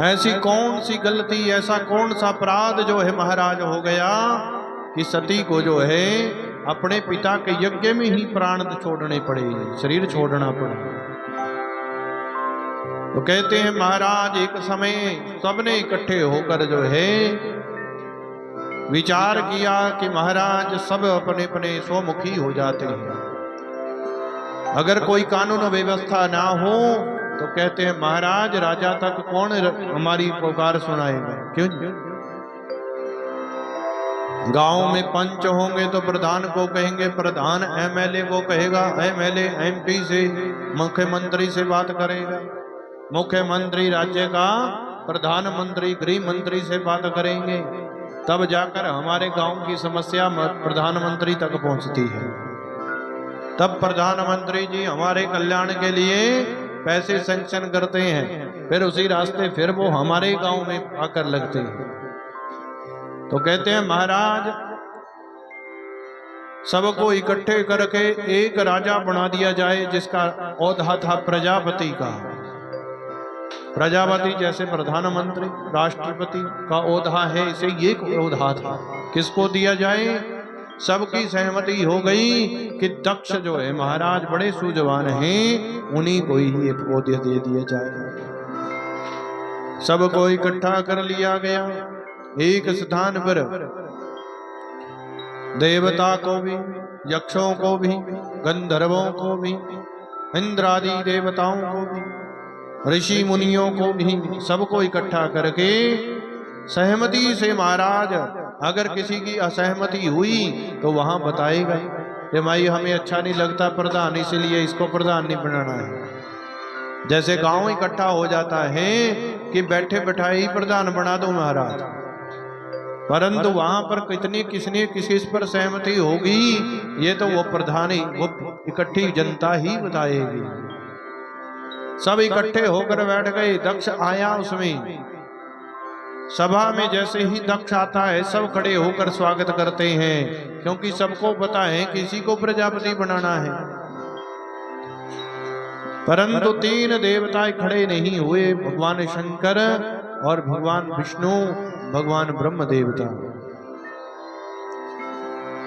ऐसी कौन सी गलती, ऐसा कौन सा अपराध जो है महाराज हो गया कि सती को जो है अपने पिता के यज्ञ में ही प्राण छोड़ने पड़े, शरीर छोड़ना पड़ा। तो कहते हैं महाराज एक समय सबने इकट्ठे होकर जो है विचार किया कि महाराज सब अपने अपने स्वमुखी हो जाते हैं, अगर कोई कानून व्यवस्था ना हो तो कहते हैं महाराज राजा तक कौन हमारी पुकार सुनाएगा। क्यों? गांव में पंच होंगे तो प्रधान को कहेंगे, प्रधान एमएलए को कहेगा, एमएलए एमपी से मुख्यमंत्री से बात करेगा, मुख्यमंत्री राज्य का प्रधानमंत्री गृह मंत्री से बात करेंगे, तब जाकर हमारे गांव की समस्या प्रधानमंत्री तक पहुंचती है। तब प्रधानमंत्री जी हमारे कल्याण के लिए पैसे सैंक्शन करते हैं, फिर उसी रास्ते फिर वो हमारे गांव में आकर लगते हैं। तो कहते हैं महाराज सबको इकट्ठे करके एक राजा बना दिया जाए जिसका औधा था प्रजापति का। प्रजापति जैसे प्रधानमंत्री राष्ट्रपति का औधा है, इसे ये औधा था, किसको दिया जाए? सबकी सहमति हो गई कि दक्ष जो है महाराज बड़े सूझवान हैं, उन्हीं को ही ये औधा दे दिया जाए। सबको इकट्ठा कर लिया गया एक स्थान पर, देवता को भी, यक्षों को भी, गंधर्वों को भी, इंद्र आदि देवताओं को भी, ऋषि मुनियों को भी, सबको इकट्ठा करके सहमति से महाराज अगर किसी की असहमति हुई तो वहां बताएगा कि भाई हमें अच्छा नहीं लगता प्रधान, इसलिए इसको प्रधान नहीं बनाना है। जैसे गांव इकट्ठा हो जाता है कि बैठे बैठाए ही प्रधान बना दो महाराज, परंतु वहां पर कितनी किसने किसी पर सहमति होगी ये तो वो प्रधान ही, वो इकट्ठी जनता ही बताएगी। सब इकट्ठे होकर बैठ गए। दक्ष आया उसमें, सभा में जैसे ही दक्ष आता है सब खड़े होकर स्वागत करते हैं, क्योंकि सबको पता है किसी को प्रजापति बनाना है। परंतु तीन देवता खड़े नहीं हुए, भगवान शंकर और भगवान विष्णु, भगवान ब्रह्म देवता।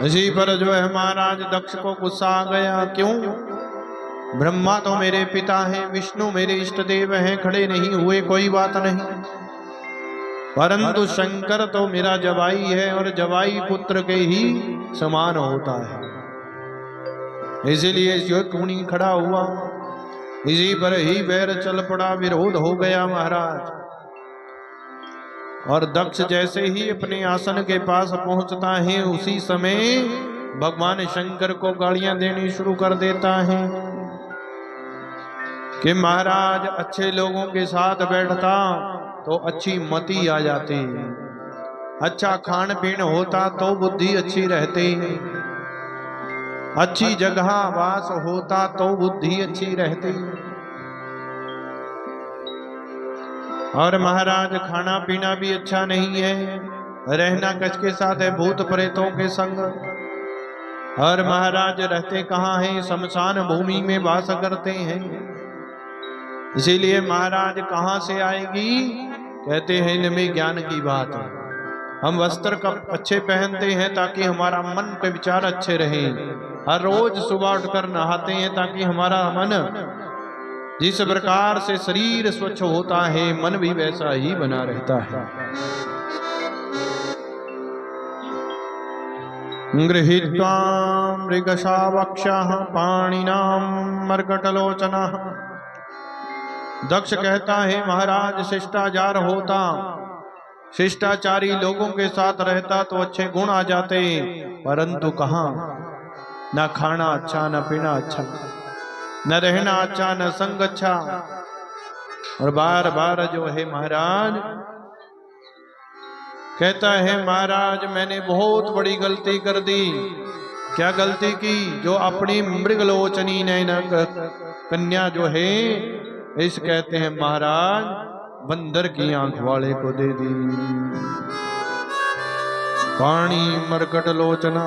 इसी पर जो है महाराज दक्ष को गुस्सा आ गया, क्यों? ब्रह्मा तो मेरे पिता हैं, विष्णु मेरे इष्ट देव हैं, खड़े नहीं हुए कोई बात नहीं, परंतु शंकर तो मेरा जवाई है और जवाई पुत्र के ही समान होता है, इसीलिए जो खूनी खड़ा हुआ। इसी पर ही बैर चल पड़ा, विरोध हो गया महाराज। और दक्ष जैसे ही अपने आसन के पास पहुंचता है उसी समय भगवान शंकर को गालियां देनी शुरू कर देता है कि महाराज अच्छे लोगों के साथ बैठता तो अच्छी मति आ जाती, अच्छा खान पीन होता तो बुद्धि अच्छी रहती, अच्छी जगह वास होता तो बुद्धि अच्छी रहती। और महाराज खाना पीना भी अच्छा नहीं है, रहना किसके साथ है? भूत प्रेतों के संग। और महाराज रहते कहाँ हैं? शमशान भूमि में वास करते हैं। इसीलिए महाराज कहाँ से आएगी? कहते हैं इनमें ज्ञान की बात है। हम वस्त्र कब अच्छे पहनते हैं ताकि हमारा मन के विचार अच्छे रहें, हर रोज सुबह उठकर नहाते हैं ताकि हमारा मन जिस प्रकार से शरीर स्वच्छ होता है मन भी वैसा ही बना रहता है। गृहीत्वा मृगशावक्षः पाणिनां मर्कटलोचनः। दक्ष कहता है महाराज शिष्टाचार होता, शिष्टाचारी लोगों के साथ रहता तो अच्छे गुण आ जाते, परंतु कहाँ, ना खाना अच्छा, ना पीना अच्छा, न रहना अच्छा, न संग अच्छा। और बार बार जो है महाराज कहता है महाराज मैंने बहुत बड़ी गलती कर दी। क्या गलती की? जो अपनी मृगलोचनी नैना कन्या जो है इस कहते हैं महाराज बंदर की आंख वाले को दे दी। पाणी मरकट लोचना,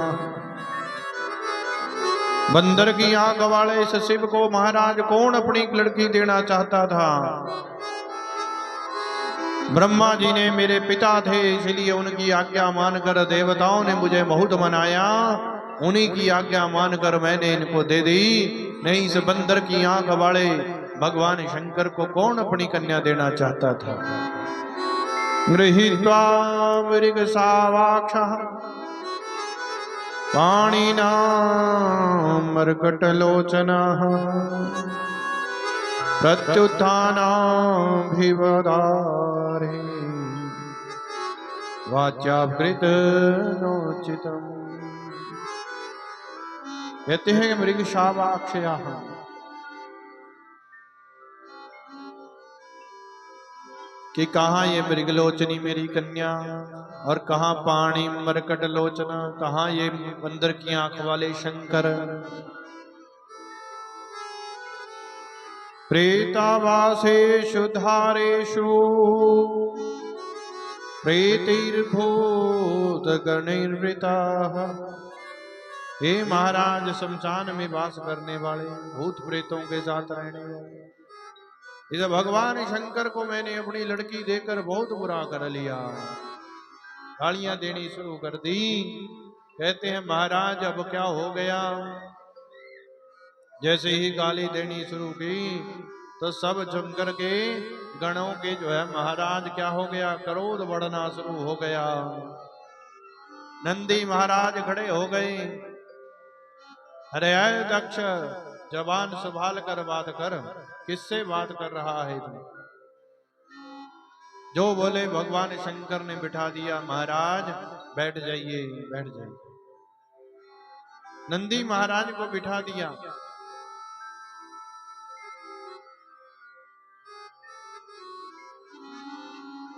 बंदर की आंख वाले इस शिव को महाराज कौन अपनी लड़की देना चाहता था? ब्रह्मा जी ने मेरे पिता थे, इसलिए उनकी आज्ञा मानकर देवताओं ने मुझे बहुत मनाया। उन्हीं की आज्ञा मानकर मैंने इनको दे दी। नहीं इस बंदर की आंख वाले भगवान शंकर को कौन अपनी कन्या देना चाहता था। गृहीत्वा मृगसावाक्षः पाणिना मर्कटलोचनः प्रत्युत्थानाभिवदारे वाच्यावृत नोचितम्। कहते हैं मृग शावाक्षया, कि कहाँ ये मृगलोचनी मेरी कन्या और कहाँ पाणी मरकट लोचना, कहाँ ये बंदर की आंख वाले शंकर। प्रेतावासेषु धारेषु प्रेतैर्भूतगणैर्वृताः। हे महाराज, शमशान में वास करने वाले भूत प्रेतों के साथ रहने वाले इस भगवान शंकर को मैंने अपनी लड़की देकर बहुत बुरा कर लिया। गालियां देनी शुरू कर दी। कहते हैं महाराज अब क्या हो गया। जैसे ही गाली देनी शुरू की तो सब शंकर के गणों के जो है महाराज क्या हो गया, क्रोध बढ़ना शुरू हो गया। नंदी महाराज खड़े हो गए। अरे आए दक्ष, जबान संभाल कर बात कर, किससे बात कर रहा है तू। जो बोले भगवान शंकर ने बिठा दिया, महाराज बैठ जाइए बैठ जाइए। नंदी महाराज को बिठा दिया।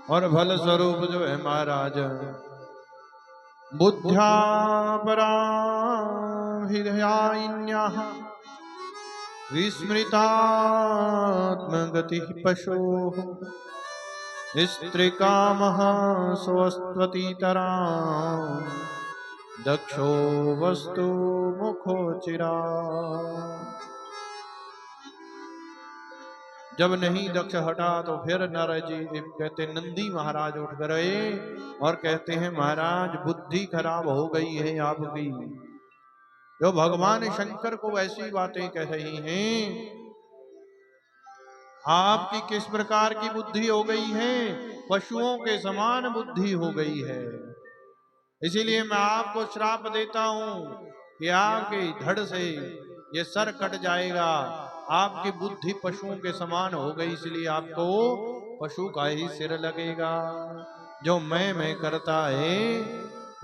और फल स्वरूप जो है महाराज बुद्ध्या पराहिर्यायिन्याः विस्मृतात्मगतिः पशोः स्त्रीकामः स्वस्त्वतीतरां दक्षो वस्तु मुखोचिरा। जब नहीं दक्ष हटा तो फिर नारद जी कहते नंदी महाराज उठ गए और कहते हैं महाराज बुद्धि खराब हो गई है आपकी। जो भगवान शंकर को ऐसी बातें कह रही हैं, आपकी किस प्रकार की बुद्धि हो गई है। पशुओं के समान बुद्धि हो गई है। इसीलिए मैं आपको श्राप देता हूं कि आपके धड़ से ये सर कट जाएगा। आपकी बुद्धि पशुओं के समान हो गई, इसलिए आपको पशु का ही सिर लगेगा। जो मैं करता है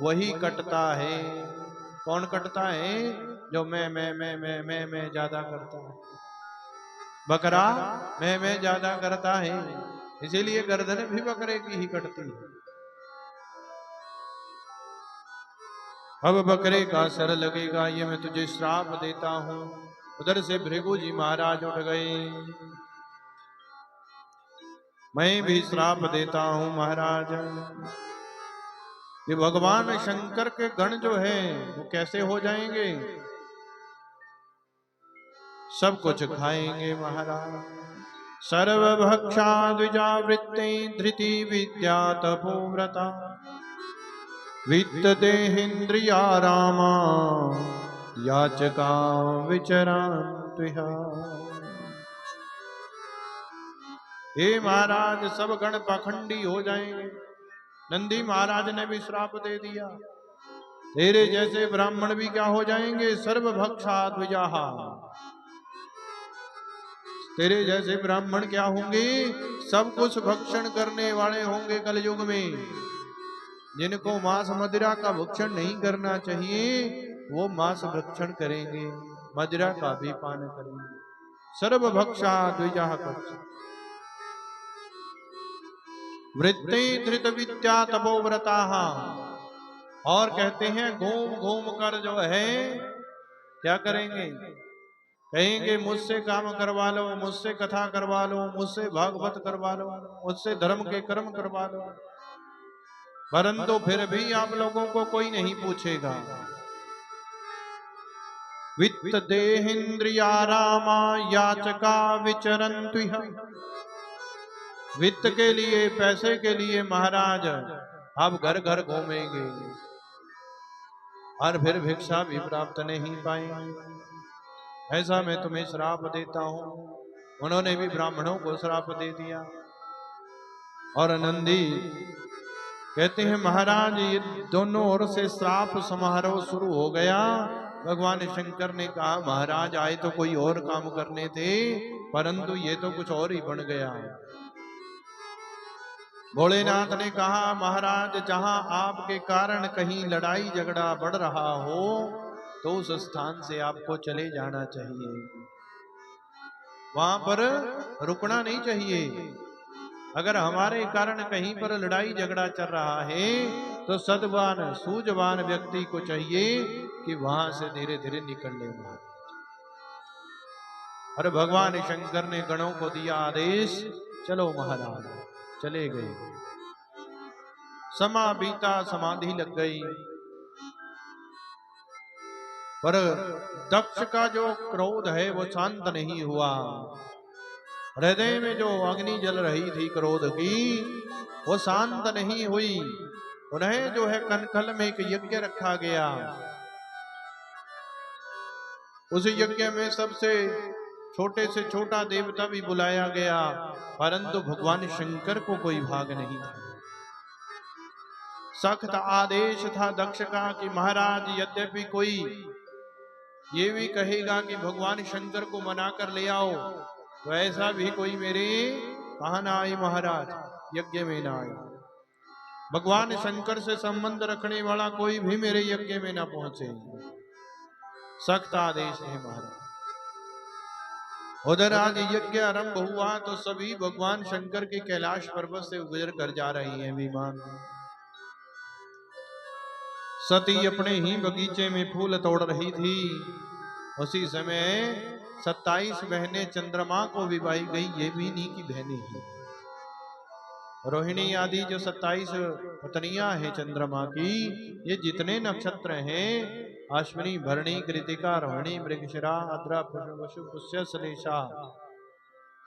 वही कटता है। कौन कटता है? जो मैं ज्यादा करता है। बकरा मैं ज्यादा करता है, इसीलिए गर्दन भी बकरे की ही कटती है। अब बकरे का सर लगेगा, ये मैं तुझे श्राप देता हूं। उधर से भृगु जी महाराज उठ गए। मैं भी श्राप देता हूं महाराज। ये भगवान शंकर के गण जो है वो कैसे हो जाएंगे? सब कुछ खाएंगे महाराज। सर्वभक्षा द्विजावृत्ते धृति विद्या तपोव्रता वित्तदेहेन्द्रिया रामा याचका विचरान्त्विहा। हे महाराज सब गण पाखंडी हो जाएंगे। नंदी महाराज ने भी श्राप दे दिया। तेरे जैसे ब्राह्मण भी क्या हो जाएंगे? सर्वभक्षा द्विजाहा। तेरे जैसे ब्राह्मण क्या होंगे? सब कुछ भक्षण करने वाले होंगे कलयुग में। जिनको मांस मदिरा का भक्षण नहीं करना चाहिए वो मांस भक्षण करेंगे, मदिरा का भी पान करेंगे। सर्वभक्षा द्विजा वृत्ते धृत विद्या तपोव्रता। और कहते हैं घूम घूम कर जो है क्या करेंगे? कहेंगे मुझसे काम करवा लो, मुझसे कथा करवा लो, मुझसे भागवत करवा लो, मुझसे धर्म के कर्म करवा लो। परंतु फिर भी आप लोगों को कोई नहीं पूछेगा। वित्त देहेन्द्रिया रामा याचका विचरन्तु। वित्त के लिए, पैसे के लिए महाराज अब घर घर घूमेंगे और फिर भिक्षा भी प्राप्त नहीं पाएंगे। ऐसा मैं तुम्हें श्राप देता हूं। उन्होंने भी ब्राह्मणों को श्राप दे दिया। और नंदी कहते हैं महाराज ये दोनों ओर से श्राप समारोह शुरू हो गया। भगवान शंकर ने कहा महाराज आए तो कोई और काम करने थे, परंतु ये तो कुछ और ही बन गया। भोलेनाथ ने कहा महाराज जहां आपके कारण कहीं लड़ाई झगड़ा बढ़ रहा हो तो उस स्थान से आपको चले जाना चाहिए, वहां पर रुकना नहीं चाहिए। अगर हमारे कारण कहीं पर लड़ाई झगड़ा चल रहा है तो सद्वान सूझवान व्यक्ति को चाहिए कि वहां से धीरे धीरे निकल लेना। और भगवान शंकर ने गणों को दिया आदेश, चलो महाराज। चले गए। समा बीता, समाधि लग गई। पर दक्ष का जो क्रोध है वो शांत नहीं हुआ। हृदय में जो अग्नि जल रही थी क्रोध की वो शांत नहीं हुई। उन्हें जो है कनखल में एक यज्ञ रखा गया। उस यज्ञ में सबसे छोटे से छोटा देवता भी बुलाया गया, परंतु भगवान शंकर को कोई भाग नहीं था। सख्त आदेश था दक्ष का कि महाराज यद्यपि कोई ये भी कहेगा कि भगवान शंकर को मना कर ले आओ, तो ऐसा भी कोई मेरे कहा ना आए महाराज, यज्ञ में ना आए। भगवान शंकर से संबंध रखने वाला कोई भी मेरे यज्ञ में ना पहुंचे। सख्त आदेश है महाराज। उधर आज यज्ञ आरंभ हुआ तो सभी भगवान शंकर के कैलाश पर्वत से गुजर कर जा रही हैं विमान। सती अपने ही बगीचे में फूल तोड़ रही थी। उसी समय 27 बहनें चंद्रमा को विवाही गई। ये भी नहीं की बहनें हैं, रोहिणी आदि जो 27 पत्नियां हैं चंद्रमा की, ये जितने नक्षत्र हैं अश्विनी भरणी कृतिका रोहिणी मृगशिरा आद्रा वसु पुष्य श्लेषा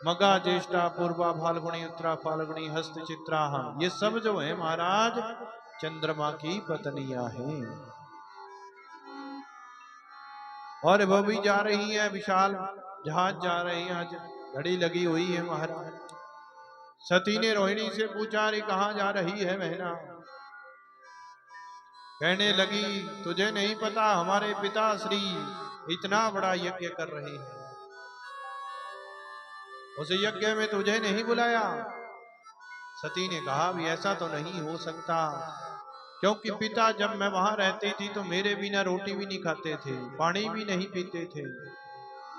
मगा ज्येष्ठा पूर्वा फाल्गुनी उत्तरा फाल्गुनी हस्त चित्रा, ये सब जो है महाराज चंद्रमा की पत्नियां हैं। और वह भी जा रही है, विशाल जहाज जा रही है, आज घड़ी लगी हुई है महाराज। सती ने रोहिणी से पूछा अरे कहां जा रही है बहना? कहने लगी तुझे नहीं पता हमारे पिता श्री इतना बड़ा यज्ञ कर रहे हैं, उस यज्ञ में तुझे नहीं बुलाया। सती ने कहा भी ऐसा तो नहीं हो सकता, क्योंकि पिता जब मैं वहां रहती थी तो मेरे बिना रोटी भी नहीं खाते थे, पानी भी नहीं पीते थे,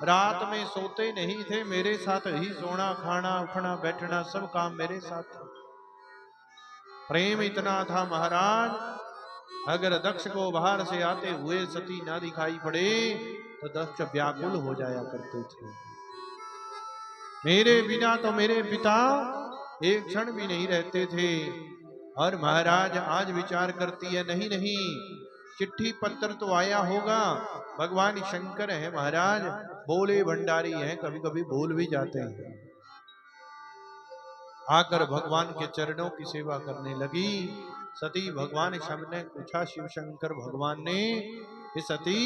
रात में सोते नहीं थे, मेरे साथ ही सोना खाना उठना बैठना सब काम मेरे साथ था। प्रेम इतना था महाराज, अगर दक्ष को बाहर से आते हुए सती ना दिखाई पड़े तो दक्ष व्याकुल हो जाया करते थे। मेरे बिना तो मेरे पिता एक क्षण भी नहीं रहते थे। और महाराज आज विचार करती है नहीं नहीं चिट्ठी पत्र तो आया होगा, भगवान शंकर है महाराज, बोले भंडारी हैं, कभी कभी भूल भी जाते हैं। आकर भगवान के चरणों की सेवा करने लगी। सती भगवान शंकर ने पूछा, शिव शंकर भगवान ने कि सती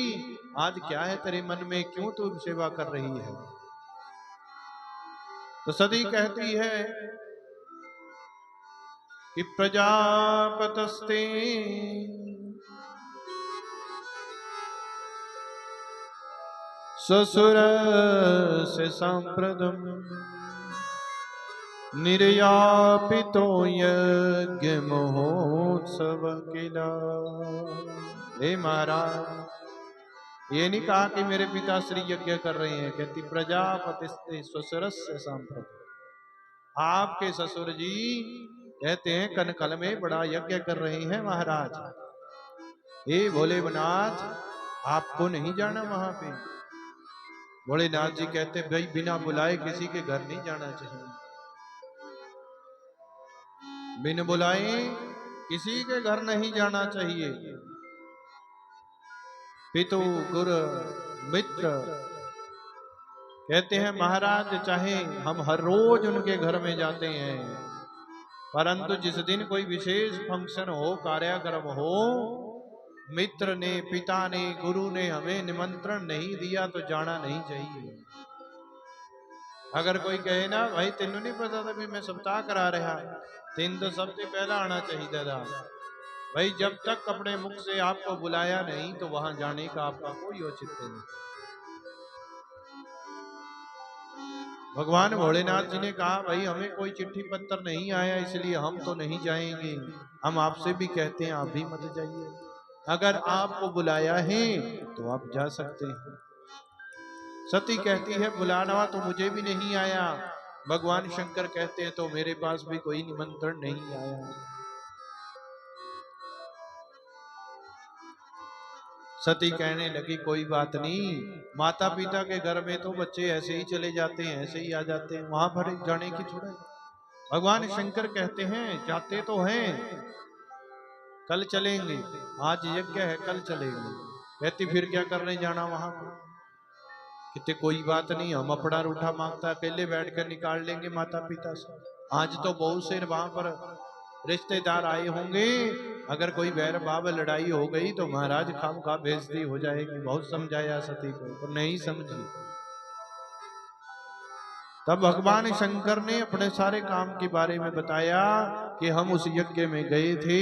आज क्या है तेरे मन में, क्यों तू सेवा कर रही है? तो सती कहती है कि प्रजापतस्ते ससुर से सांप्रदम निर्यापितो यज्ञ महोत्सव किला। हे महाराज ये नहीं कहा कि मेरे पिता श्री यज्ञ कर रहे हैं, कहती प्रजापति ससुर से सांप्रदम, आपके ससुर जी कहते हैं कनकल में बड़ा यज्ञ कर रहे हैं महाराज। हे भोलेनाथ आपको नहीं जाना वहां पे? भोलेनाथ जी कहते भाई बिना बुलाए किसी के घर नहीं जाना चाहिए, बिन बुलाए किसी के घर नहीं जाना चाहिए। पितु गुरु मित्र कहते हैं महाराज चाहे हम हर रोज उनके घर में जाते हैं, परंतु जिस दिन कोई विशेष फंक्शन हो, कार्यक्रम हो, मित्र ने, पिता ने, गुरु ने हमें निमंत्रण नहीं दिया तो जाना नहीं चाहिए। अगर कोई कहे ना भाई तेनू नहीं पता था भी मैं सप्ताह करा रहा, तेन तो सबसे पहला आना चाहिए था। भाई जब तक अपने मुख से आपको बुलाया नहीं तो वहां जाने का आपका कोई औचित्य नहीं। भगवान भोलेनाथ जी ने कहा भाई हमें कोई चिट्ठी पत्र नहीं आया इसलिए हम तो नहीं जाएंगे, हम आपसे भी कहते हैं आप भी मत जाइए। अगर आपको बुलाया है तो आप जा सकते हैं। सती कहती है बुलाना तो मुझे भी नहीं आया। भगवान शंकर कहते हैं तो मेरे पास भी कोई निमंत्रण नहीं आया। सती कहने लगी कोई बात नहीं, माता पिता के घर में तो बच्चे ऐसे ही चले जाते हैं, ऐसे ही आ जाते हैं, वहां पर जाने की थोड़ा। भगवान शंकर कहते हैं जाते तो हैं, कल चलेंगे, आज यज्ञ है कल चलेंगे। कहती फिर क्या करने जाना वहां पर? कहते कोई बात नहीं, हम अपना रूठा मांगता अकेले बैठकर निकाल लेंगे माता पिता से। आज तो बहुत से वहां पर रिश्तेदार आए होंगे, अगर कोई बैर बाब लड़ाई हो गई तो महाराज खाम खा बेइज्जती हो जाएगी। बहुत समझाया सती को पर नहीं समझी। तब भगवान शंकर ने अपने सारे काम के बारे में बताया कि हम उस यज्ञ में गए थे,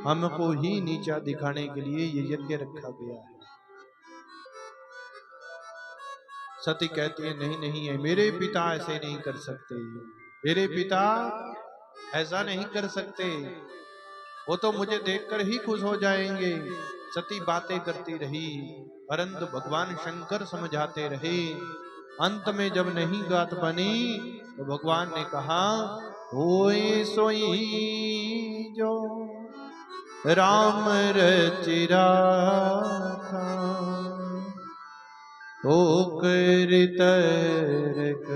हमको ही नीचा दिखाने के लिए ये यज्ञ रखा गया है। सती कहती है नहीं नहीं है, मेरे पिता ऐसे नहीं कर सकते, मेरे पिता ऐसा नहीं कर सकते, वो तो मुझे देखकर ही खुश हो जाएंगे। सती बातें करती रही परंतु भगवान शंकर समझाते रहे। अंत में जब नहीं बात बनी तो भगवान ने कहा होए सोई जो राम रचिरा था, तो कर तरक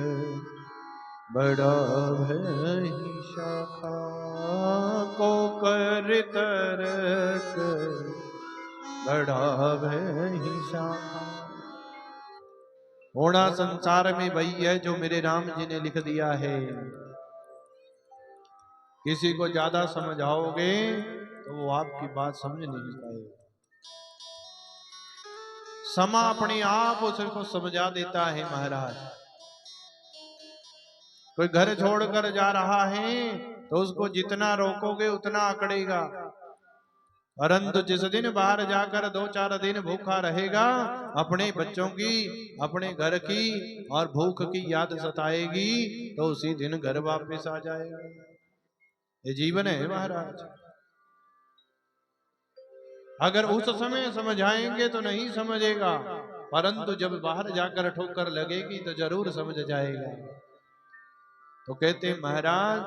बड़ा भई शाखा, को कर तरक बड़ा भई शाखा। होना संसार में वही है जो मेरे राम जी ने लिख दिया है। किसी को ज्यादा समझाओगे तो वो आपकी बात समझ नहीं पाएगा। समा अपने आप उसको समझा देता है महाराज। कोई घर छोड़कर जा रहा है तो उसको जितना रोकोगे उतना अकड़ेगा, परंतु जिस दिन बाहर जाकर 2-4 दिन भूखा रहेगा, अपने बच्चों की, अपने घर की और भूख की याद सताएगी तो उसी दिन घर वापस आ जाएगा। ये जीवन है महाराज। अगर उस समय समझाएंगे तो नहीं समझेगा, परंतु जब बाहर जाकर ठोकर लगेगी तो जरूर समझ जाएगा। तो कहते महाराज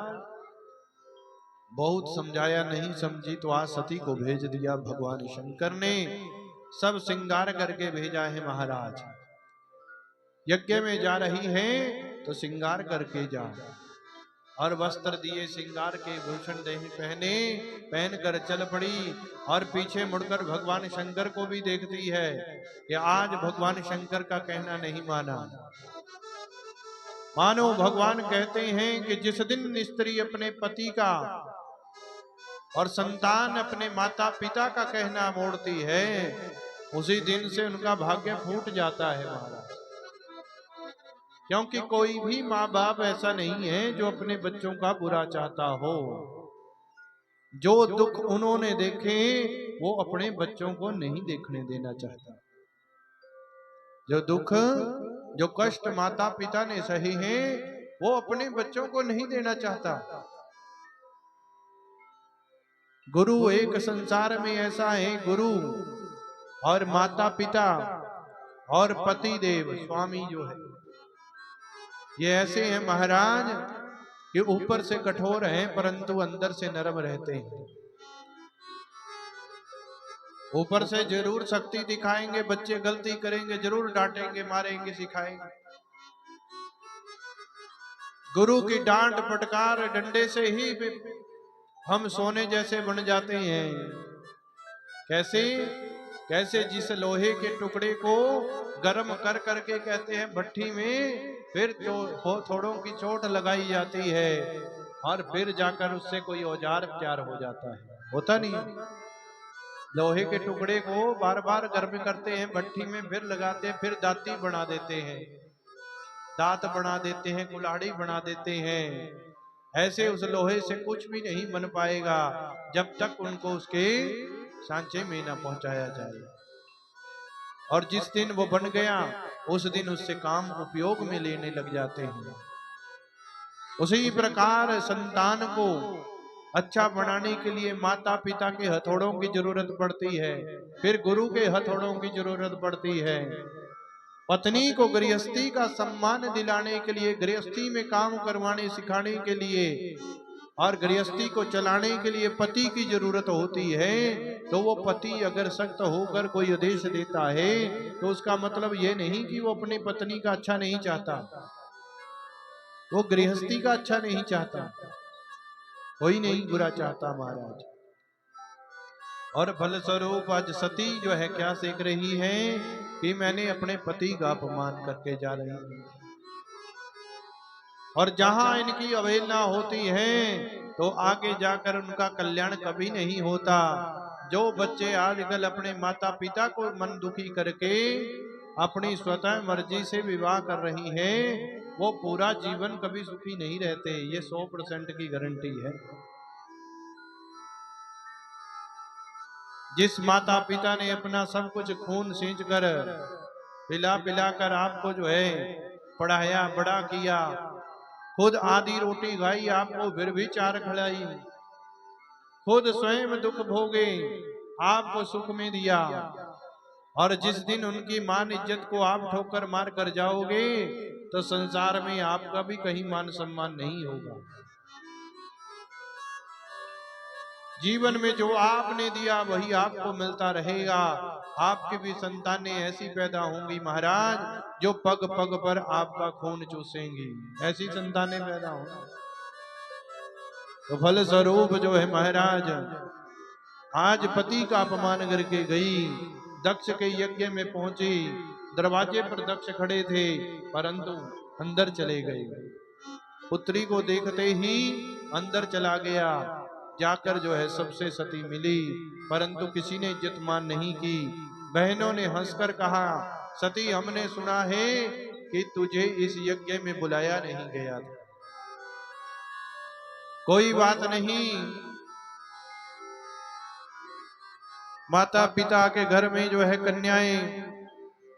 बहुत समझाया नहीं समझी तो आज सती को भेज दिया भगवान शंकर ने। सब श्रृंगार करके भेजा है महाराज। यज्ञ में जा रही है तो श्रृंगार करके जा, और वस्त्र दिए श्रृंगार के भूषण देह पहने, पहन कर चल पड़ी। और पीछे मुड़कर भगवान शंकर को भी देखती है कि आज भगवान शंकर का कहना नहीं माना। मानो भगवान कहते हैं कि जिस दिन स्त्री अपने पति का और संतान अपने माता पिता का कहना मोड़ती है, उसी दिन से उनका भाग्य फूट जाता है महाराज। क्योंकि कोई भी माँ बाप ऐसा नहीं है जो अपने बच्चों का बुरा चाहता हो। जो दुख उन्होंने देखे वो अपने बच्चों को नहीं देखने देना चाहता। जो दुख, जो कष्ट माता पिता ने सहे हैं वो अपने बच्चों को नहीं देना चाहता। गुरु एक संसार में ऐसा है, गुरु और माता पिता और पति देव स्वामी जो है ये ऐसे हैं महाराज कि ऊपर से कठोर हैं परंतु अंदर से नरम रहते हैं। ऊपर से जरूर शक्ति दिखाएंगे, बच्चे गलती करेंगे जरूर डांटेंगे, मारेंगे, सिखाएंगे। गुरु की डांट फटकार डंडे से ही हम सोने जैसे बन जाते हैं। कैसे? कैसे जिस लोहे के टुकड़े को गर्म कर करके कहते हैं भट्ठी में, फिर थोड़ों की चोट लगाई जाती है और फिर जाकर उससे कोई औजार तैयार हो जाता है। होता नहीं, लोहे के टुकड़े को बार बार गर्म करते हैं भट्ठी में, फिर लगाते हैं, फिर दाती बना देते हैं, दांत बना देते हैं, कुल्हाड़ी बना देते हैं। ऐसे उस लोहे से कुछ भी नहीं बन पाएगा जब तक उनको उसके सांचे में ना पहुंचाया जाए। और जिस दिन वो बन गया उस दिन उससे काम उपयोग में लेने लग जाते हैं। उसी प्रकार संतान को अच्छा बनाने के लिए माता पिता के हथौड़ों की जरूरत पड़ती है, फिर गुरु के हथौड़ों की जरूरत पड़ती है। पत्नी को गृहस्थी का सम्मान दिलाने के लिए, गृहस्थी में काम करवाने सिखाने के लिए और गृहस्थी को चलाने के लिए पति की जरूरत होती है। तो वो पति अगर सख्त होकर कोई आदेश देता है तो उसका मतलब ये नहीं कि वो अपनी पत्नी का अच्छा नहीं चाहता, वो गृहस्थी का अच्छा नहीं चाहता। कोई नहीं बुरा चाहता महाराज। और फलस्वरूप आज सती जो है क्या सीख रही है कि मैंने अपने पति का अपमान करके जा रही हूं। और जहां इनकी अवहेलना होती है तो आगे जाकर उनका कल्याण कभी नहीं होता। जो बच्चे आजकल अपने माता पिता को मन दुखी करके अपनी स्वतः मर्जी से विवाह कर रही हैं, वो पूरा जीवन कभी सुखी नहीं रहते। ये 100% की गारंटी है। जिस माता पिता ने अपना सब कुछ खून सींच कर पिला पिला कर आपको जो है पढ़ाया बड़ा किया, खुद आधी रोटी खाई आपको फिर भी 4 खिलाई, खुद स्वयं दुख भोगे आपको सुख में दिया, और जिस दिन उनकी मान इज्जत को आप ठोकर मार कर जाओगे तो संसार में आपका भी कहीं मान सम्मान नहीं होगा। जीवन में जो आपने दिया वही आपको मिलता रहेगा। आपकी भी संतानें ऐसी पैदा होंगी महाराज जो पग पग पर आपका खून चूसेंगी, ऐसी संतानें पैदा होंगी। तो फल स्वरूप जो है महाराज आज पति का अपमान करके गई, दक्ष के यज्ञ में पहुंची, दरवाजे पर दक्ष खड़े थे परंतु अंदर चले गए। पुत्री को देखते ही अंदर चला गया, जाकर जो है सबसे सती मिली परंतु किसी ने इज्जत मान नहीं की। बहनों ने हंसकर कहा, सती हमने सुना है कि तुझे इस यज्ञ में बुलाया नहीं गया था। कोई बात नहीं, माता पिता के घर में जो है कन्याएं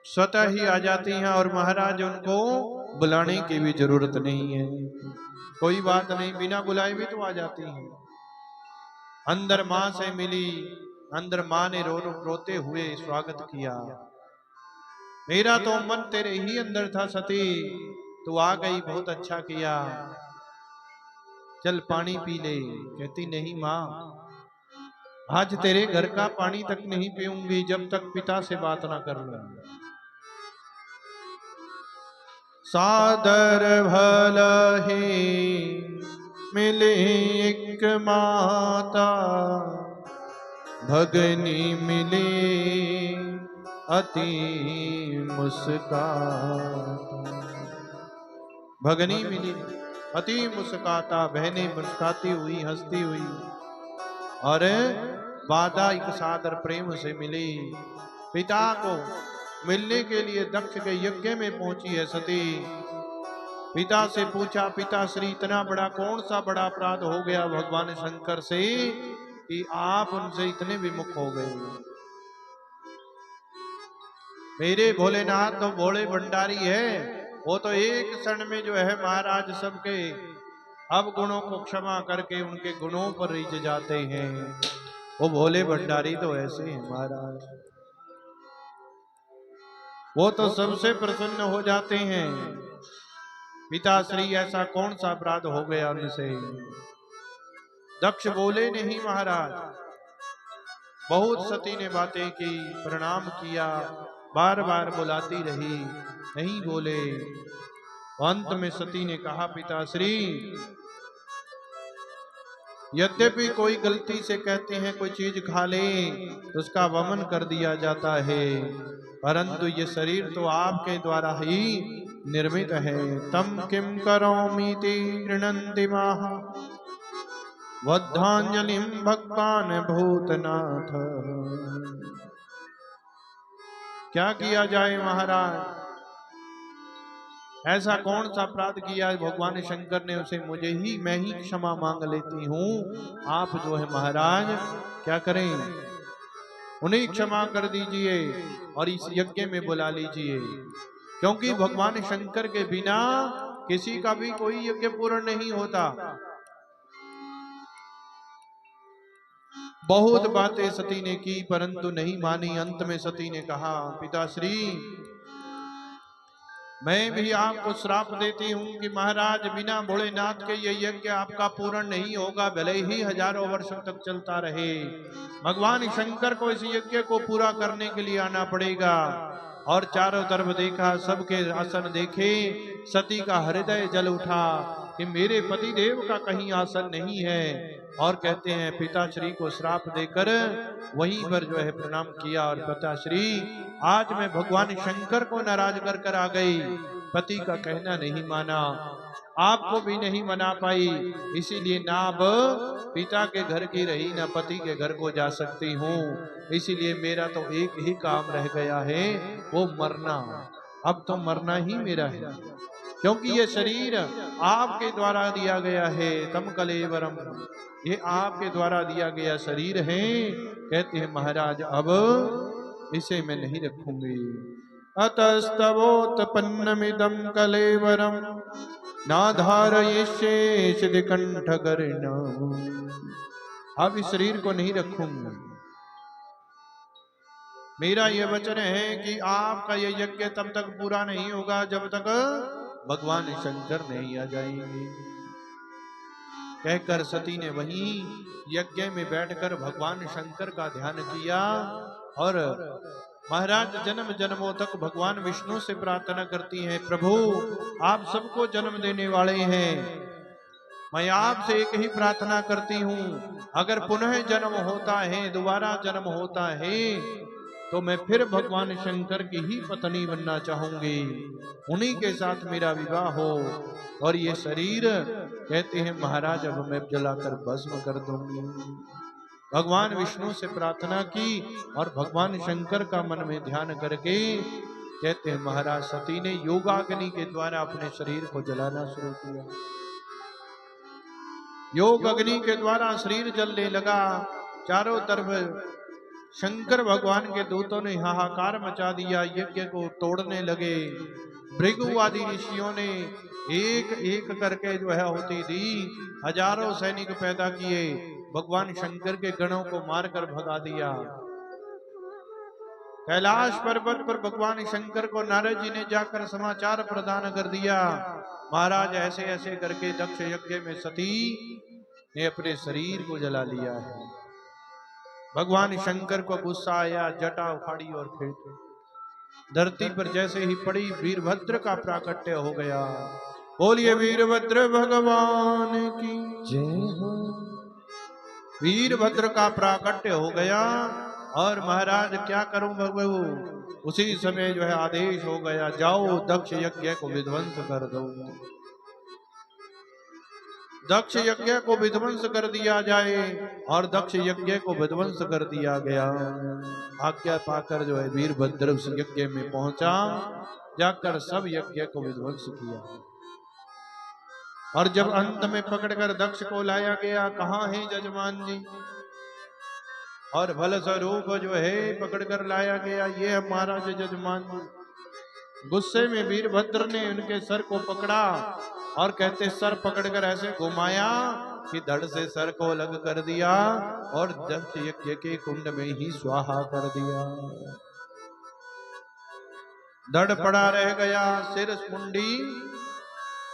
स्वतः ही आ जाती हैं और महाराज उनको बुलाने की भी जरूरत नहीं है। कोई बात नहीं, बिना बुलाए भी तो आ जाती हैं। अंदर मां से मिली, अंदर मां ने रोते हुए स्वागत किया। मेरा तो मन तेरे ही अंदर था सती, तू आ गई बहुत अच्छा किया, चल पानी पी ले। कहती नहीं मां, आज तेरे घर का पानी तक नहीं पीऊंगी जब तक पिता से बात ना कर लूं। सादर भलहि मिले एक माता, भगनी मिले अति मुस्काता। भगनी मिली अति मुस्काता, बहने मुस्काती हुई हंसती हुई, और वादा एक सादर प्रेम से मिली। पिता को मिलने के लिए दक्ष के यज्ञ में पहुंची है सती। पिता से पूछा, पिता श्री इतना बड़ा कौन सा बड़ा अपराध हो गया भगवान शंकर से कि आप उनसे इतने विमुख हो गए। मेरे भोलेनाथ तो भोले भंडारी है, वो तो एक क्षण में जो है महाराज सबके अवगुणों को क्षमा करके उनके गुणों पर रिझ जाते हैं। वो भोले भंडारी तो ऐसे हैं महाराज, वो तो सबसे प्रसन्न हो जाते हैं। पिताश्री ऐसा कौन सा अपराध हो गया उनसे। दक्ष बोले नहीं महाराज, बहुत सती ने बातें की, प्रणाम किया, बार बार बुलाती रही, नहीं बोले। अंत में सती ने कहा, पिताश्री यद्यपि कोई गलती से कहते हैं कोई चीज खा ले तो उसका वमन कर दिया जाता है, परंतु ये शरीर तो आपके द्वारा ही निर्मित है। तम किम करोमीति गृणन्ति माः वद्धांजलिं भगवान भूतनाथ। क्या किया जाए महाराज, ऐसा कौन सा अपराध किया भगवान शंकर ने उसे मुझे ही, मैं ही क्षमा मांग लेती हूँ। आप जो है महाराज क्या करें, उन्हें क्षमा कर दीजिए और इस यज्ञ में बुला लीजिए, क्योंकि भगवान शंकर के बिना किसी का भी कोई यज्ञ पूर्ण नहीं होता। बहुत बातें सती ने की परंतु नहीं मानी। अंत में सती ने कहा, पिताश्री मैं भी आपको श्राप देती हूँ कि महाराज बिना भोलेनाथ के ये यज्ञ आपका पूर्ण नहीं होगा, भले ही हजारों वर्षों तक चलता रहे। भगवान शंकर को इस यज्ञ को पूरा करने के लिए आना पड़ेगा। और चारों तरफ देखा, सबके आसन देखे, सती का हृदय जल उठा कि मेरे पति देव का कहीं आसन नहीं है। और कहते हैं पिताश्री को श्राप देकर वहीं पर जो है प्रणाम किया। और पिताश्री आज मैं भगवान शंकर को नाराज कर आ गई, पति का कहना नहीं माना, आपको भी नहीं मना पाई, इसीलिए ना अब पिता के घर की रही ना पति के घर को जा सकती हूँ। इसीलिए मेरा तो एक ही काम रह गया है, वो मरना। अब तो मरना ही मेरा है, क्योंकि ये शरीर आपके द्वारा दिया गया है। तम कलेवरम, ये आपके द्वारा दिया गया शरीर है। कहते हैं महाराज अब इसे मैं नहीं रखूंगी। अतस्तवोत्पन्नमिदं कलेवरम नाधारयिष्ये शिखंठकर्णम्। अब इस शरीर को नहीं रखूंगा। मेरा यह वचन है कि आपका यह यज्ञ तब तक पूरा नहीं होगा जब तक भगवान शंकर नहीं आ जाएंगे। कहकर सती ने वहीं यज्ञ में बैठकर भगवान शंकर का ध्यान किया। और महाराज जन्म जन्मों तक भगवान विष्णु से प्रार्थना करती हैं, प्रभु आप सबको जन्म देने वाले हैं, मैं आपसे एक ही प्रार्थना करती हूँ, अगर पुनः जन्म होता है, दोबारा जन्म होता है, तो मैं फिर भगवान शंकर की ही पत्नी बनना चाहूंगी, उन्हीं के साथ मेरा विवाह हो। और ये शरीर कहते हैं महाराज अब मैं जलाकर भस्म कर दूंगी। भगवान विष्णु से प्रार्थना की और भगवान शंकर का मन में ध्यान करके कहते हैं महाराज सती ने योगाग्नि के द्वारा अपने शरीर को जलाना शुरू किया। योग अग्नि के द्वारा शरीर जलने लगा। चारों तरफ शंकर भगवान के दूतों ने हाहाकार मचा दिया, यज्ञ को तोड़ने लगे। भृगु आदि ऋषियों ने एक एक करके जो है आहुति दी, हजारों सैनिक पैदा किए, भगवान शंकर के गणों को मारकर भगा दिया। कैलाश पर्वत पर भगवान शंकर को नारद जी ने जाकर समाचार प्रदान कर दिया, महाराज ऐसे ऐसे करके दक्ष यज्ञ में सती ने अपने शरीर को जला लिया है। भगवान शंकर को गुस्सा आया, जटा उखाड़ी और फेंकी। धरती पर जैसे ही पड़ी वीरभद्र का प्राकट्य हो गया। बोलिए वीरभद्र भगवान की जय हो। वीरभद्र का प्राकट्य हो गया। और महाराज क्या करूं प्रभु, उसी समय जो है आदेश हो गया, जाओ दक्ष यज्ञ को विध्वंस कर दो। दक्ष यज्ञ को विध्वंस कर दिया जाए। और दक्ष यज्ञ को विध्वंस कर दिया गया। आज्ञा पाकर जो है वीरभद्र उस यज्ञ में पहुंचा, जाकर सब यज्ञ को विध्वंस किया। और जब अंत में पकड़कर दक्ष को लाया गया, कहाँ है जजमान जी, और फल स्वरूप जो है पकड़कर लाया गया, ये हमारा जो जजमान जी। गुस्से में वीरभद्र ने उनके सर को पकड़ा और कहते सर पकड़कर ऐसे घुमाया कि धड़ से सर को अलग कर दिया और दक्ष यज्ञ के कुंड में ही स्वाहा कर दिया। धड़ पड़ा रह गया, सिर मुंडी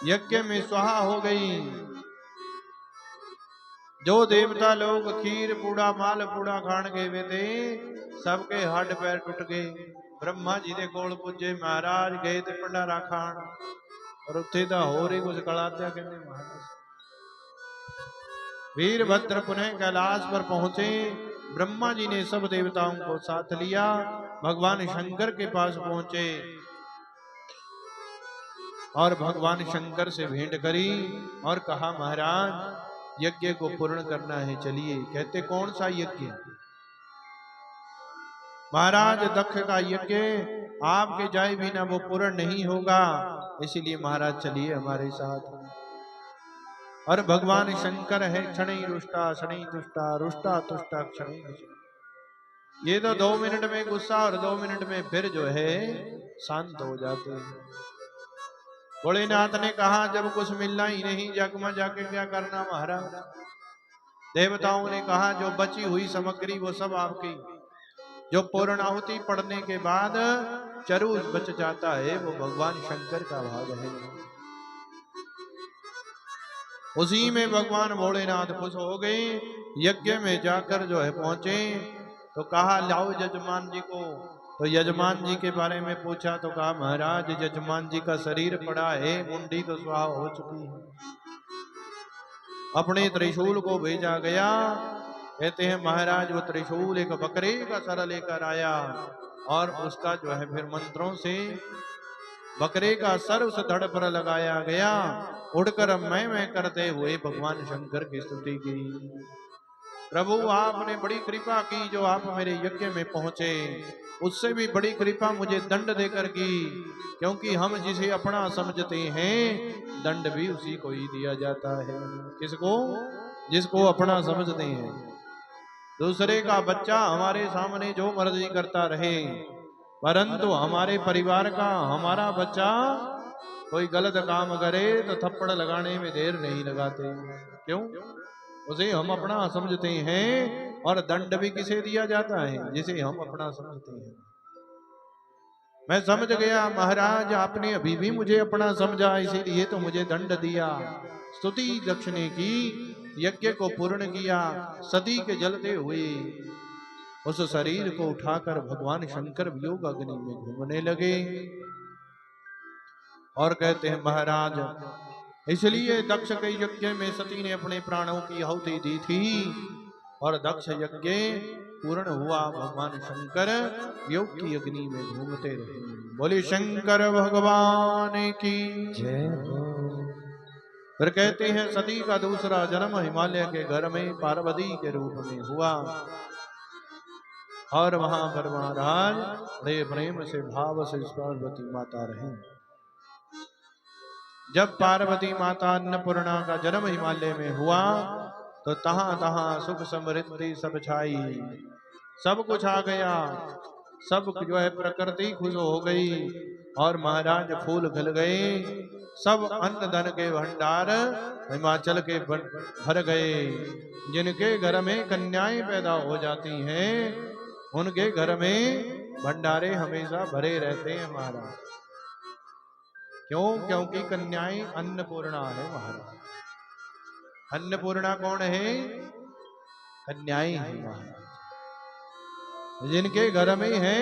यज्ञ में स्वाहा हो गई। जो देवता लोग खीर पूड़ा माल पूड़ा खान गए थे, सबके हड्ड पैर टूट गए। ब्रह्मा जी दे कोल पुजे, महाराज गए थे भंडारा खान, और उत्थे दा होर ही कुछ कलात्या कहते महाराज। वीरभद्र पुनः कैलाश पर पहुंचे। ब्रह्मा जी ने सब देवताओं को साथ लिया, भगवान शंकर के पास पहुंचे और भगवान शंकर से भेंट करी और कहा महाराज यज्ञ को पूर्ण करना है, चलिए। कहते कौन सा यज्ञ? महाराज दक्ष का यज्ञ आपके जाए बिना वो पूर्ण नहीं होगा, इसीलिए महाराज चलिए हमारे साथ। और भगवान शंकर है क्षणै रुष्टा शनै तुष्टा रुष्टा तुष्टा क्षणै। ये तो 2 मिनट में गुस्सा और 2 मिनट में फिर जो है शांत हो जाते हैं। भोलेनाथ ने कहा जब कुछ मिलना ही नहीं जग में जाके क्या करना महाराज। देवताओं ने कहा जो बची हुई सामग्री वो सब आपकी। जो पूर्णाहुति पड़ने के बाद चरु बच जाता है वो भगवान शंकर का भाग है। उसी में भगवान भोलेनाथ खुश हो गए। यज्ञ में जाकर जो है पहुंचे तो कहा लाओ यजमान जी को। तो यजमान जी के बारे में पूछा तो कहा महाराज यजमान जी का शरीर पड़ा है, मुंडी तो स्वाहा हो चुकी है। अपने त्रिशूल को भेजा गया। कहते हैं महाराज वो त्रिशूल एक बकरे का सर लेकर आया और उसका जो है फिर मंत्रों से बकरे का सर उस धड़ पर लगाया गया। उड़कर मैं करते हुए भगवान शंकर की स्तुति की। प्रभु आपने बड़ी कृपा की जो आप मेरे यज्ञ में पहुंचे। उससे भी बड़ी कृपा मुझे दंड देकर की, क्योंकि हम जिसे अपना समझते हैं दंड भी उसी को ही दिया जाता है। किसको? जिसको अपना समझते हैं। दूसरे का बच्चा हमारे सामने जो मर्जी करता रहे, परंतु हमारे परिवार का हमारा बच्चा कोई गलत काम करे तो थप्पड़ लगाने में देर नहीं लगाते। क्यों? उसे हम अपना समझते हैं। और दंड भी किसे दिया जाता है? जिसे हम अपना समझते हैं। मैं समझ गया महाराज आपने अभी भी मुझे अपना समझा, इसीलिए तो मुझे दंड दिया। स्तुति दक्ष ने की, यज्ञ को पूर्ण किया। सती के जलते हुए उस शरीर को उठाकर भगवान शंकर वियोग अग्नि में घूमने लगे। और कहते हैं महाराज इसलिए दक्ष के यज्ञ में सती ने अपने प्राणों की आहुति दी थी और दक्ष यज्ञ पूर्ण हुआ। भगवान शंकर वियोग की अग्नि में घूमते रहे। बोले शंकर भगवान की जय। फिर कहते हैं सती का दूसरा जन्म हिमालय के घर में पार्वती के रूप में हुआ और वहां पर महाराज बड़े प्रेम से भाव से पार्वती माता रहे। जब पार्वती माता अन्नपूर्णा का जन्म हिमालय में हुआ तो तहां तहां सुख समृद्धि सब छाई, सब कुछ आ गया। सब जो है प्रकृति खुश हो गई और महाराज फूल खिल गए। सब अन्न धन के भंडार हिमाचल के भर गए। जिनके घर में कन्याएं पैदा हो जाती हैं उनके घर में भंडारे हमेशा भरे रहते हैं महाराज। क्यों? क्योंकि कन्याएं अन्नपूर्णा है महाराज। अन्नपूर्णा कौन है? कन्याएं है महाराज। जिनके घर में है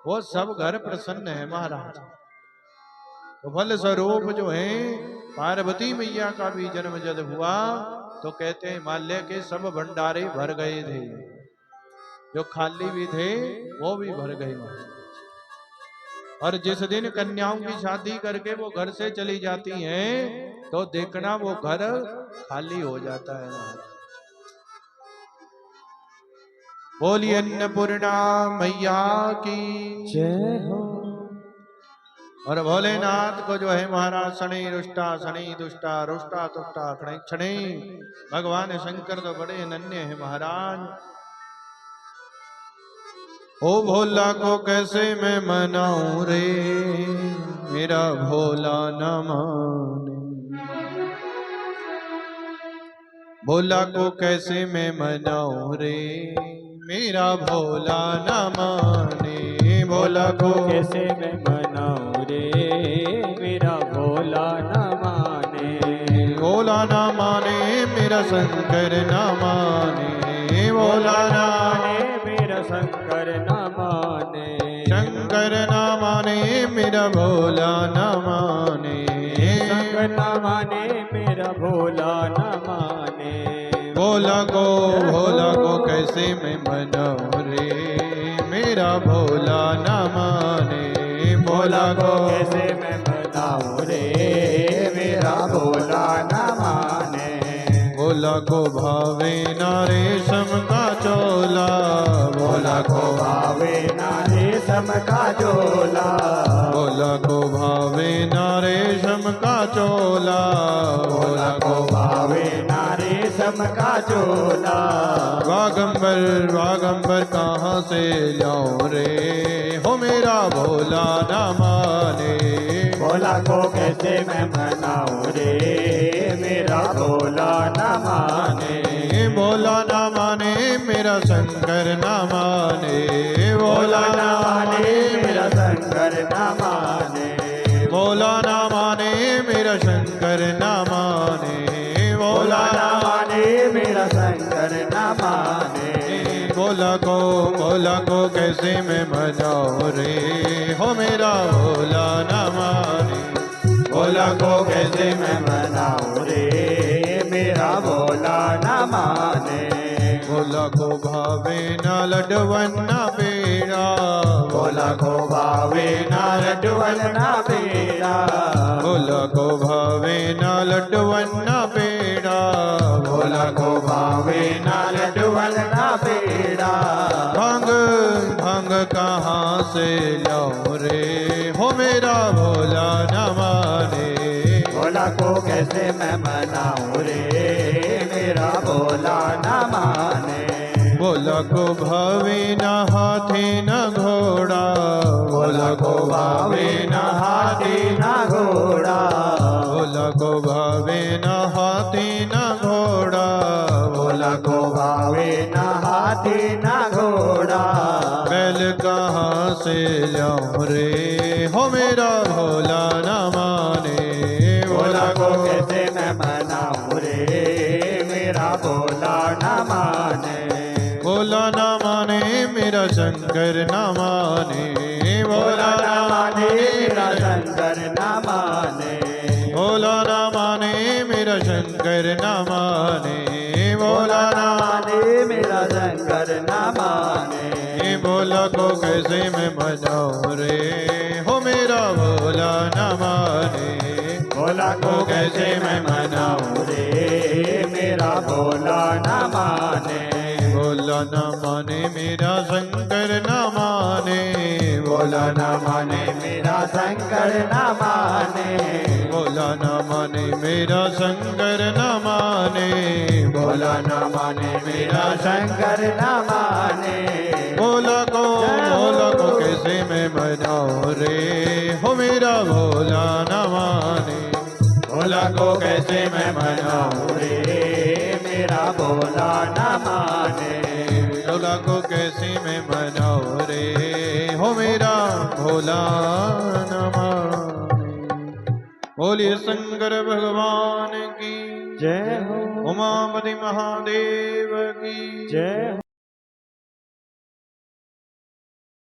वो सब घर प्रसन्न है महाराज। तो फल स्वरूप जो है पार्वती मैया का भी जन्म जब हुआ तो कहते हैं हिमालय के सब भंडारे भर गए थे। जो खाली भी थे वो भी भर गए महाराज। और जिस दिन कन्याओं की शादी करके वो घर से चली जाती हैं तो देखना वो घर खाली हो जाता है महाराज। बोलिए अन्नपूर्णा मैया की जय हो। और भोलेनाथ को जो है महाराज शनि रुष्टा शनि दुष्टा रुष्टा तुष्टा क्षणे। भगवान शंकर तो बड़े अनन्य है महाराज। ओ भोला को कैसे मैं मनाऊं रे, मेरा भोला न माने। भोला को कैसे मैं मनाऊं रे, मेरा भोला न माने। भोला को कैसे मैं मनाऊं रे, मेरा भोला न माने। भोला न माने मेरा शंकर न माने। भोला न माने मेरा शंकर न माने। शंकर न माने मेरा भोला न माने। शंकर न माने मेरा भोला न माने। भोला को कैसे मैं मनाऊं रे, मेरा भोला न माने। भोला को कैसे मैं मनाऊं रे, मेरा भोला न माने। भोला को भावे ना रेशम का चोला, भोला को भावे ना रेशम का चोला। भोला को भावे ना रेशम का चोला। भोला को भावे ना रेशम का चोला। वागंबर कहाँ से लाऊं रे, हो मेरा भोला न माने। भोला को कैसे मैं मनाऊं रे, मेरा भोला न माने। भोला न माने मेरा शंकर न माने। भोला न माने मेरा शंकर न माने। भोला न माने मेरा शंकर न माने। भोला न माने मेरा शंकर न माने। भोला को कैसे मैं मनाऊं रे, हो मेरा भोला न माने। भोला को कैसे मैं मनाऊं रे, मेरा भोला न माने। भोला को भावे ना लडवन ना पेड़ा। भोला को भावे ना लड्डुअन ना पेड़ा। भोला को भावे ना लडवन ना पेड़ा। भोला को भावे ना लड्डुअन ना पेड़ा। भांग कहाँ से लाऊं रे, हो मेरा भोला न माने। भोला को कैसे मैं मनाऊं रे, मेरा भोला न माने। भोला को भावे न हाथी न घोड़ा। भोला को भावे न हाथी न घोड़ा। भोला को भावे न हाथी न घोड़ा। भोला को भावे न हाथी न घोड़ा। बैल कहाँ से लाऊं रे, हो मेरा भोला न माने। भोला को कैसे मैं मनाऊं रे, मेरा भोला न माने। भोला न माने मेरा शंकर न माने। भोला न माने मेरा शंकर न माने। भोला न माने मेरा शंकर न माने। भोला न माने मेरा शंकर न माने। भोला को कैसे मैं मनाऊं रे, हो मेरा भोला न माने। भोला को कैसे मैं मनाऊं रे, मेरा भोला न माने। भोला न माने मेरा शंकर न माने। भोला न माने मेरा शंकर न माने। भोला न माने मेरा शंकर न माने। भोला न माने मेरा शंकर न माने। भोला को कैसे मैं मनाऊं रे, हो मेरा भोला न माने। भोला को कैसे मैं मनाऊं रे, मेरा भोला न माने। भोला को कैसे मैं मनाऊं रे, हो मेरा भोला न माने। बोलिए शंकर भगवान की जय हो। उमापति महादेव की जय हो।